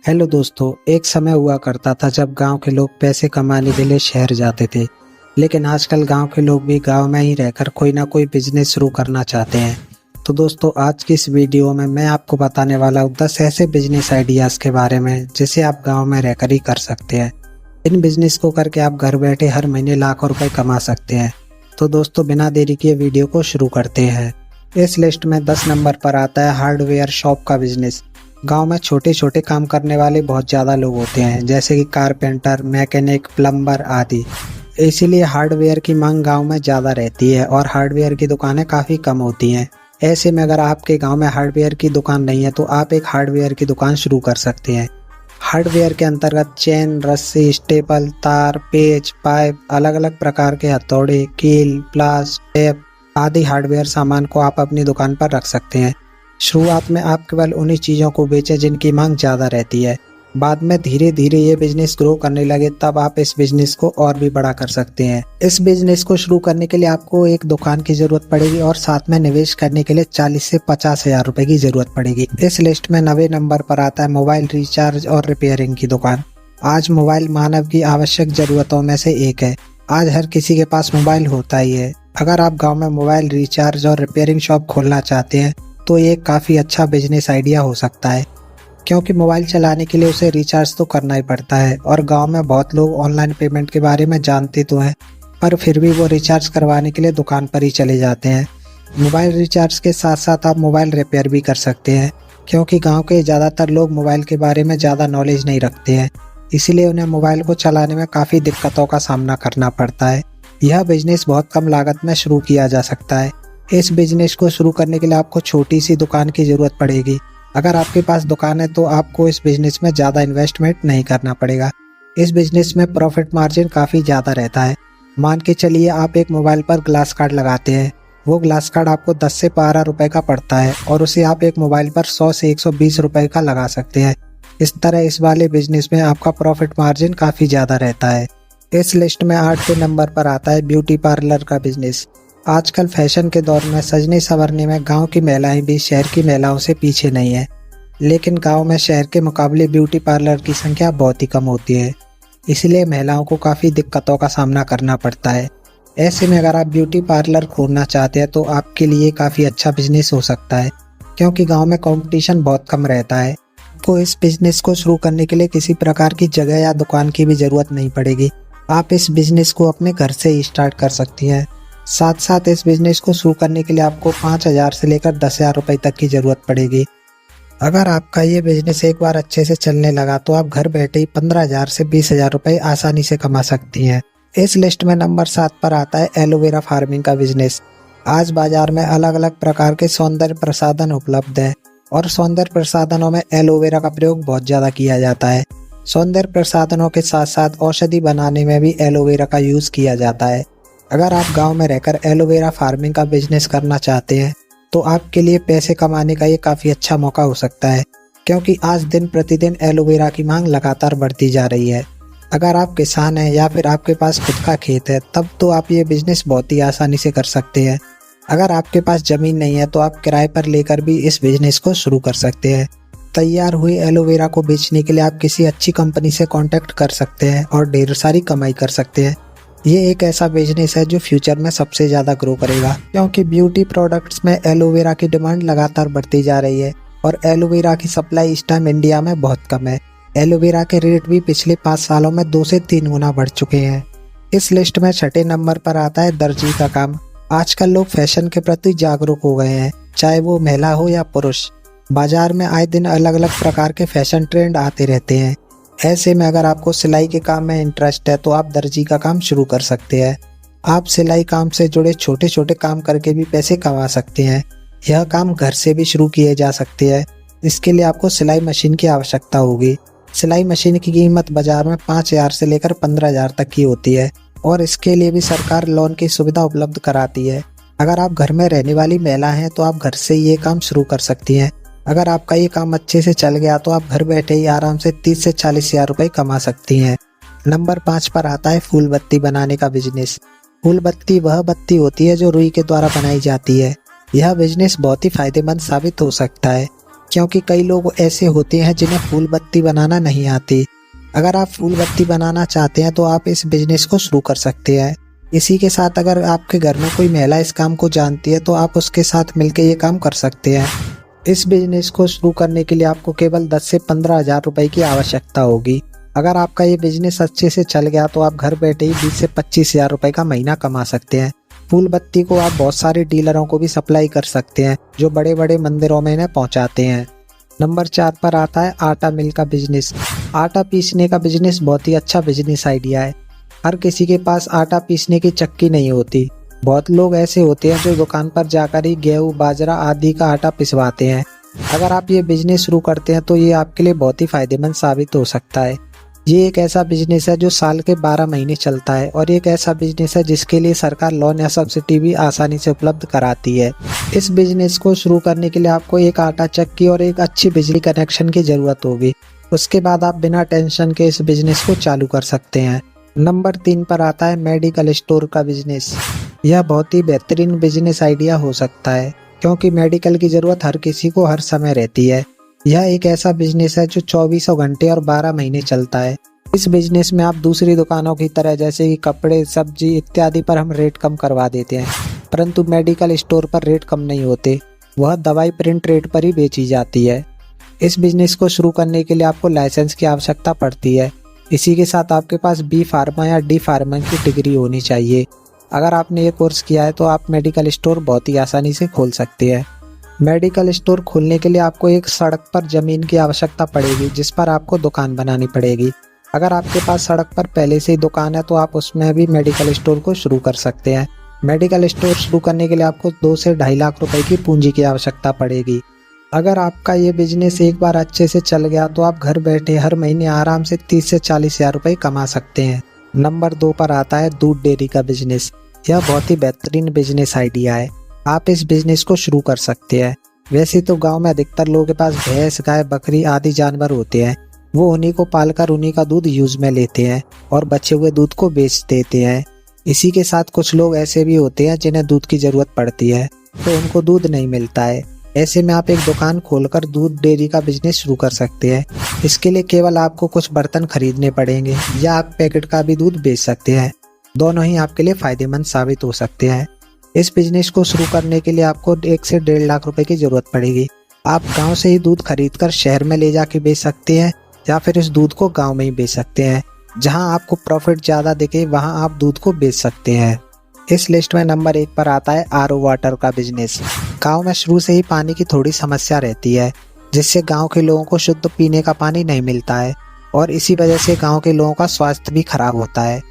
Hello दोस्तों, एक समय हुआ करता था जब गांव के लोग पैसे कमाने के लिए शहर जाते थे। लेकिन आजकल गांव के लोग भी गांव में ही रहकर कोई ना कोई बिजनेस शुरू करना चाहते हैं। तो दोस्तों, आज की इस वीडियो में मैं आपको बताने वाला हूँ 10 ऐसे बिजनेस आइडियाज के बारे में जिसे आप गाँव में रहकर ही कर सकते हैं। इन बिजनेस को करके आप घर बैठे हर महीने लाखों रुपए कमा सकते हैं। तो दोस्तों, बिना देरी किए वीडियो को शुरू करते हैं। इस लिस्ट में 10 नंबर पर आता है हार्डवेयर शॉप का बिजनेस। गांव में छोटे छोटे काम करने वाले बहुत ज़्यादा लोग होते हैं, जैसे कि कारपेंटर, मैकेनिक, प्लम्बर आदि। इसीलिए हार्डवेयर की मांग गांव में ज़्यादा रहती है और हार्डवेयर की दुकानें काफ़ी कम होती हैं। ऐसे में अगर आपके गांव में हार्डवेयर की दुकान नहीं है तो आप एक हार्डवेयर की दुकान शुरू कर सकते हैं। हार्डवेयर के अंतर्गत चेन, रस्सी, स्टेपल, तार, पेच, पाइप, अलग अलग प्रकार के हथौड़े, कील, प्लास, टेप आदि हार्डवेयर सामान को आप अपनी दुकान पर रख सकते हैं। शुरुआत में आप केवल उन्हीं चीज़ों को बेचें जिनकी मांग ज़्यादा रहती है। बाद में धीरे धीरे ये बिजनेस ग्रो करने लगे तब आप इस बिजनेस को और भी बड़ा कर सकते हैं। इस बिजनेस को शुरू करने के लिए आपको एक दुकान की जरूरत पड़ेगी और साथ में निवेश करने के लिए 40 से 50 हजार रुपए की जरूरत पड़ेगी। इस लिस्ट में 90 नंबर पर आता है मोबाइल रिचार्ज और रिपेयरिंग की दुकान। आज मोबाइल मानव की आवश्यक जरूरतों में से एक है। आज हर किसी के पास मोबाइल होता ही है। अगर आप गाँव में मोबाइल रिचार्ज और रिपेयरिंग शॉप खोलना चाहते हैं तो ये काफ़ी अच्छा बिजनेस आइडिया हो सकता है, क्योंकि मोबाइल चलाने के लिए उसे रिचार्ज तो करना ही पड़ता है और गांव में बहुत लोग ऑनलाइन पेमेंट के बारे में जानते तो हैं, पर फिर भी वो रिचार्ज करवाने के लिए दुकान पर ही चले जाते हैं। मोबाइल रिचार्ज के साथ साथ आप मोबाइल रिपेयर भी कर सकते हैं, क्योंकि गाँव के ज़्यादातर लोग मोबाइल के बारे में ज़्यादा नॉलेज नहीं रखते हैं, इसीलिए उन्हें मोबाइल को चलाने में काफ़ी दिक्कतों का सामना करना पड़ता है। यह बिजनेस बहुत कम लागत में शुरू किया जा सकता है। इस बिजनेस को शुरू करने के लिए आपको छोटी सी दुकान की ज़रूरत पड़ेगी। अगर आपके पास दुकान है तो आपको इस बिजनेस में ज़्यादा इन्वेस्टमेंट नहीं करना पड़ेगा। इस बिजनेस में प्रॉफिट मार्जिन काफ़ी ज़्यादा रहता है। मान के चलिए आप एक मोबाइल पर ग्लास कार्ड लगाते हैं। वो ग्लास कार्ड आपको 10 से 12 रुपए का पड़ता है और उसे आप एक मोबाइल पर 100 से 120 रुपए का लगा सकते हैं। इस तरह इस वाले बिजनेस में आपका प्रॉफिट मार्जिन काफ़ी ज़्यादा रहता है। इस लिस्ट में 8वें नंबर पर आता है ब्यूटी पार्लर का बिजनेस। आजकल फैशन के दौर में सजने संवरने में गांव की महिलाएं भी शहर की महिलाओं से पीछे नहीं है, लेकिन गांव में शहर के मुकाबले ब्यूटी पार्लर की संख्या बहुत ही कम होती है। इसलिए महिलाओं को काफ़ी दिक्कतों का सामना करना पड़ता है। ऐसे में अगर आप ब्यूटी पार्लर खोलना चाहते हैं तो आपके लिए काफ़ी अच्छा बिजनेस हो सकता है, क्योंकि गाँव में कॉम्पिटिशन बहुत कम रहता है। आपको इस बिजनेस को शुरू करने के लिए किसी प्रकार की जगह या दुकान की भी ज़रूरत नहीं पड़ेगी। आप इस बिजनेस को अपने घर से ही स्टार्ट कर सकती हैं। साथ साथ इस बिजनेस को शुरू करने के लिए आपको 5,000 से लेकर 10,000 रुपए तक की ज़रूरत पड़ेगी। अगर आपका ये बिजनेस एक बार अच्छे से चलने लगा तो आप घर बैठे ही 15,000 से 20,000 रुपए आसानी से कमा सकती हैं। इस लिस्ट में नंबर 7 पर आता है एलोवेरा फार्मिंग का बिजनेस। आज बाजार में अलग अलग प्रकार के सौंदर्य प्रसाधन उपलब्ध है और सौंदर्य प्रसाधनों में एलोवेरा का प्रयोग बहुत ज़्यादा किया जाता है। सौंदर्य प्रसाधनों के साथ साथ औषधि बनाने में भी एलोवेरा का यूज़ किया जाता है। अगर आप गांव में रहकर एलोवेरा फार्मिंग का बिजनेस करना चाहते हैं तो आपके लिए पैसे कमाने का ये काफ़ी अच्छा मौका हो सकता है, क्योंकि आज दिन प्रतिदिन एलोवेरा की मांग लगातार बढ़ती जा रही है। अगर आप किसान हैं या फिर आपके पास खुद का खेत है तब तो आप ये बिजनेस बहुत ही आसानी से कर सकते हैं। अगर आपके पास ज़मीन नहीं है तो आप किराए पर लेकर भी इस बिजनेस को शुरू कर सकते हैं। तैयार हुई एलोवेरा को बेचने के लिए आप किसी अच्छी कंपनी से कॉन्टैक्ट कर सकते हैं और ढेर सारी कमाई कर सकते हैं। ये एक ऐसा बिजनेस है जो फ्यूचर में सबसे ज़्यादा ग्रो करेगा, क्योंकि ब्यूटी प्रोडक्ट्स में एलोवेरा की डिमांड लगातार बढ़ती जा रही है और एलोवेरा की सप्लाई इस टाइम इंडिया में बहुत कम है। एलोवेरा के रेट भी पिछले 5 सालों में 2 से 3 गुना बढ़ चुके हैं। इस लिस्ट में 6ठे नंबर पर आता है दर्जी का काम। आजकल लोग फैशन के प्रति जागरूक हो गए हैं, चाहे वो महिला हो या पुरुष। बाजार में आए दिन अलग अलग प्रकार के फैशन ट्रेंड आते रहते हैं। ऐसे में अगर आपको सिलाई के काम में इंटरेस्ट है तो आप दर्जी का काम शुरू कर सकते हैं। आप सिलाई काम से जुड़े छोटे छोटे काम करके भी पैसे कमा सकते हैं। यह काम घर से भी शुरू किए जा सकते हैं। इसके लिए आपको सिलाई मशीन की आवश्यकता होगी। सिलाई मशीन की कीमत बाजार में 5,000 से लेकर 15,000 तक की होती है और इसके लिए भी सरकार लोन की सुविधा उपलब्ध कराती है। अगर आप घर में रहने वाली महिला हैं तो आप घर से ये काम शुरू कर सकती हैं। अगर आपका ये काम अच्छे से चल गया तो आप घर बैठे ही आराम से 30 से 40 हजार रुपए कमा सकती हैं। नंबर 5 पर आता है फूल बत्ती बनाने का बिजनेस। फूल बत्ती वह बत्ती होती है जो रुई के द्वारा बनाई जाती है। यह बिजनेस बहुत ही फायदेमंद साबित हो सकता है। क्योंकि कई लोग ऐसे होते हैं जिन्हें फूल बत्ती बनाना नहीं आती। अगर आप फूल बत्ती बनाना चाहते हैं तो आप इस बिजनेस को शुरू कर सकते हैं। इसी के साथ अगर आपके घर में कोई महिला इस काम को जानती है तो आप उसके साथ मिलकर ये काम कर सकते हैं। इस बिजनेस को शुरू करने के लिए आपको केवल 10 से 15 हज़ार रुपए की आवश्यकता होगी। अगर आपका ये बिजनेस अच्छे से चल गया तो आप घर बैठे ही 20 से 25 हज़ार रुपए का महीना कमा सकते हैं। फूल बत्ती को आप बहुत सारे डीलरों को भी सप्लाई कर सकते हैं जो बड़े बड़े मंदिरों में इन्हें पहुंचाते हैं। नंबर 4 पर आता है आटा मिल का बिजनेस। आटा पीसने का बिजनेस बहुत ही अच्छा बिजनेस आइडिया है। हर किसी के पास आटा पीसने की चक्की नहीं होती। बहुत लोग ऐसे होते हैं जो दुकान पर जाकर ही गेहूं, बाजरा आदि का आटा पिसवाते हैं। अगर आप ये बिजनेस शुरू करते हैं तो ये आपके लिए बहुत ही फायदेमंद साबित हो सकता है। ये एक ऐसा बिजनेस है जो साल के 12 महीने चलता है और एक ऐसा बिजनेस है जिसके लिए सरकार लोन या सब्सिडी भी आसानी से उपलब्ध कराती है। इस बिजनेस को शुरू करने के लिए आपको एक आटा चक्की और एक अच्छी बिजली कनेक्शन की जरूरत होगी। उसके बाद आप बिना टेंशन के इस बिजनेस को चालू कर सकते हैं। नंबर 3 पर आता है मेडिकल स्टोर का बिजनेस। यह बहुत ही बेहतरीन बिजनेस आइडिया हो सकता है क्योंकि मेडिकल की जरूरत हर किसी को हर समय रहती है। यह एक ऐसा बिजनेस है जो 24 घंटे और 12 महीने चलता है। इस बिजनेस में आप दूसरी दुकानों की तरह जैसे कि कपड़े, सब्जी इत्यादि पर हम रेट कम करवा देते हैं, परंतु मेडिकल स्टोर पर रेट कम नहीं होते। वह दवाई प्रिंट रेट पर ही बेची जाती है। इस बिजनेस को शुरू करने के लिए आपको लाइसेंस की आवश्यकता पड़ती है। इसी के साथ आपके पास बी फार्मा या डी फार्मा की डिग्री होनी चाहिए। अगर आपने ये कोर्स किया है तो आप मेडिकल स्टोर बहुत ही आसानी से खोल सकते हैं। मेडिकल स्टोर खोलने के लिए आपको एक सड़क पर जमीन की आवश्यकता पड़ेगी जिस पर आपको दुकान बनानी पड़ेगी। अगर आपके पास सड़क पर पहले से ही दुकान है तो आप उसमें भी मेडिकल स्टोर को शुरू कर सकते हैं। मेडिकल स्टोर शुरू करने के लिए आपको 2 से 2.5 लाख रुपए की पूंजी की आवश्यकता पड़ेगी। अगर आपका ये बिजनेस एक बार अच्छे से चल गया तो आप घर बैठे हर महीने आराम से 30 से 40 हज़ार रुपए कमा सकते हैं। नंबर 2 पर आता है दूध डेयरी का बिजनेस। यह बहुत ही बेहतरीन बिजनेस आइडिया है। आप इस बिजनेस को शुरू कर सकते हैं। वैसे तो गांव में अधिकतर लोगों के पास भैंस, गाय, बकरी आदि जानवर होते हैं। वो उन्हीं को पालकर उन्हीं का दूध यूज में लेते हैं और बचे हुए दूध को बेच देते हैं। इसी के साथ कुछ लोग ऐसे भी होते हैं जिन्हें दूध की जरूरत पड़ती है तो उनको दूध नहीं मिलता है। ऐसे में आप एक दुकान खोलकर दूध डेयरी का बिजनेस शुरू कर सकते हैं। इसके लिए केवल आपको कुछ बर्तन खरीदने पड़ेंगे या आप पैकेट का भी दूध बेच सकते हैं। दोनों ही आपके लिए फायदेमंद साबित हो सकते हैं। इस बिजनेस को शुरू करने के लिए आपको 1 से 1.5 लाख रुपए की जरूरत पड़ेगी। आप गांव से ही दूध खरीदकर शहर में ले जाके बेच सकते हैं या फिर इस दूध को गांव में ही बेच सकते हैं। जहां आपको प्रॉफिट ज्यादा दिखे वहां आप दूध को बेच सकते हैं। इस लिस्ट में नंबर 1 पर आता है आरओ वाटर का बिजनेस। गांव में शुरू से ही पानी की थोड़ी समस्या रहती है जिससे गांव के लोगों को शुद्ध पीने का पानी नहीं मिलता है और इसी वजह से गांव के लोगों का स्वास्थ्य भी खराब होता है।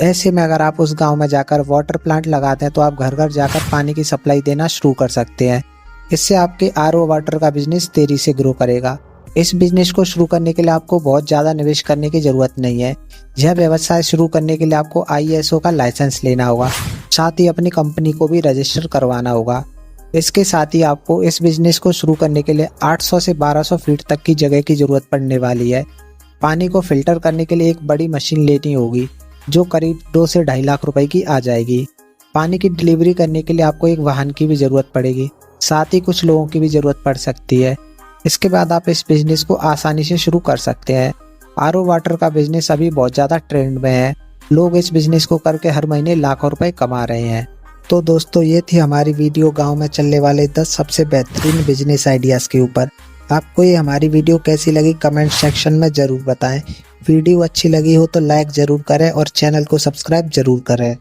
ऐसे में अगर आप उस गांव में जाकर वाटर प्लांट लगाते हैं तो आप घर घर जाकर पानी की सप्लाई देना शुरू कर सकते हैं। इससे आपके आरओ वाटर का बिजनेस तेजी से ग्रो करेगा। इस बिजनेस को शुरू करने के लिए आपको बहुत ज़्यादा निवेश करने की ज़रूरत नहीं है। यह व्यवसाय शुरू करने के लिए आपको ISO का लाइसेंस लेना होगा, साथ ही अपनी कंपनी को भी रजिस्टर करवाना होगा। इसके साथ ही आपको इस बिजनेस को शुरू करने के लिए 800 से 1200 फीट तक की जगह की ज़रूरत पड़ने वाली है। पानी को फिल्टर करने के लिए एक बड़ी मशीन लेनी होगी जो करीब 2 से 2.5 लाख रुपए की आ जाएगी। पानी की डिलीवरी करने के लिए आपको एक वाहन की भी ज़रूरत पड़ेगी, साथ ही कुछ लोगों की भी ज़रूरत पड़ सकती है। इसके बाद आप इस बिजनेस को आसानी से शुरू कर सकते हैं। आरओ वाटर का बिजनेस अभी बहुत ज़्यादा ट्रेंड में है। लोग इस बिजनेस को करके हर महीने लाखों रुपए कमा रहे हैं। तो दोस्तों ये थी हमारी वीडियो गांव में चलने वाले 10 सबसे बेहतरीन बिजनेस आइडियाज़ के ऊपर। आपको ये हमारी वीडियो कैसी लगी कमेंट सेक्शन में ज़रूर बताएं। वीडियो अच्छी लगी हो तो लाइक ज़रूर करें और चैनल को सब्सक्राइब ज़रूर करें।